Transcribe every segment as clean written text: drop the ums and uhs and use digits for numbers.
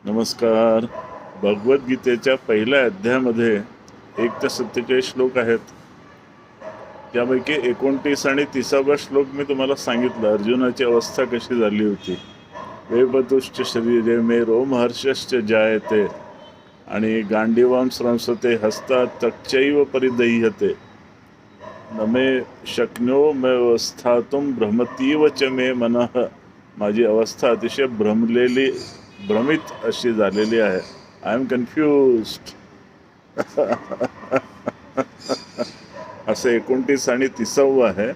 नमस्कार. भगवद्गीतेच्या पहिल्या अध्यायामध्ये 1 ते 47 श्लोक आहेत. त्यापैकी 29 आणि 30वा श्लोक मी तुम्हाला सांगितलं. अर्जुनाची अवस्था कशी झाली होती. वेपतुश्च शरीरे मे रोमहर्षश्च जायते आणि गांडीवां स्रंसते हस्तात् तच्चैव परिदह्यते न मे शक्नो मे अवस्थातुं भ्रमतीव च मे मनः. माझी अवस्था अतिशय भ्रमित अशी झालेली आहे. I am confused. असं 29 आणि 30 आहे.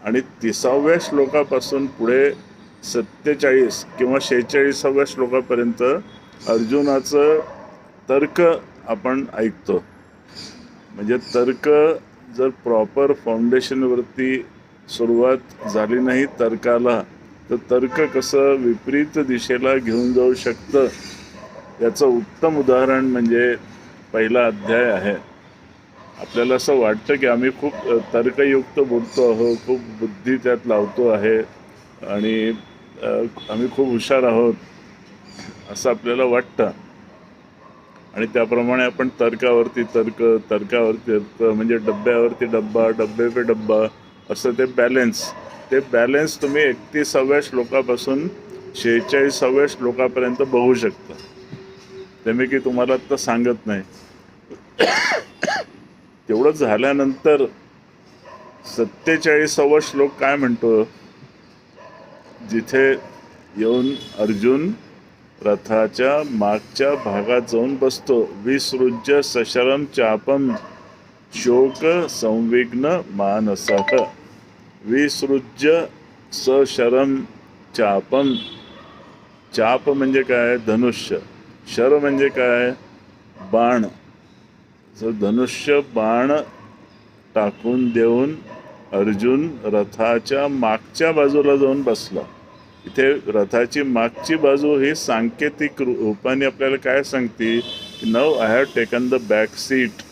आणि 30व्या श्लोकापासून पुढे 47 किंवा 46व्या श्लोकापर्यंत अर्जुनाचं तर्क आपण ऐकतो. म्हणजे तर्क जर प्रॉपर फाउंडेशनवरती सुरुवात झाली नाही तर्काला, तर तर्क कसं विपरीत दिशेला घेऊन जाऊ शकतं याचं उत्तम उदाहरण म्हणजे पहिला अध्याय आहे. आपल्याला असं वाटतं की आम्ही खूप तर्कयुक्त बोलतो आहोत, खूप बुद्धी त्यात लावतो आहे आणि आम्ही खूप हुशार आहोत असं आपल्याला वाटतं. आणि त्याप्रमाणे आपण तर्कावरती तर्क म्हणजे डब्यावरती डब्बा, डब्बे पे डब्बा असं ते बॅलन्स तुम्ही 31व्या श्लोकापासून 46व्या श्लोकापर्यंत बघू शकता. ते मी की तुम्हाला आता सांगत नाही. तेवढं झाल्यानंतर 47वा श्लोक काय म्हणतो, जिथे येऊन अर्जुन रथाच्या मागच्या भागात जाऊन बसतो. विसृज्य सशरम चापम शोक संविघ्न मानसः. विसृज्य सशरम चापम. चाप म्हणजे काय? धनुष्य. शर म्हणजे काय? बाण. जर धनुष्य बाण टाकून देऊन अर्जुन रथाच्या मागच्या बाजूला जाऊन बसला. इथे रथाची मागची बाजू ही सांकेतिक रूपाने आपल्याला काय सांगते की now I have taken the back seat.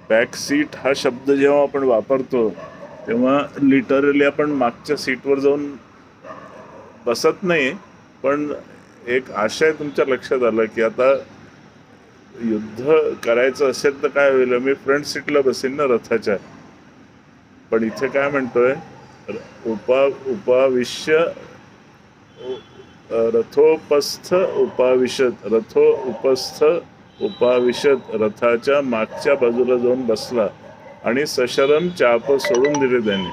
Back seat हा शब्द जेव्हा आपण वापरतो तेव्हा लिटरली आपण मागच्या सीटवर जाऊन बसत नाही, पण एक आशय तुमच्या लक्षात आला की आता युद्ध करायचं असेल तर काय होईल, मी फ्रंट सीटला बसेन ना रथाच्या. पण इथे काय म्हणतोय, उपाविश्य रथोपस्थ उपाविशत. रथोपस्थ उपाविशत. रथाच्या मागच्या बाजूला जाऊन बसला आणि सशरम चाप सोडून दिले त्याने.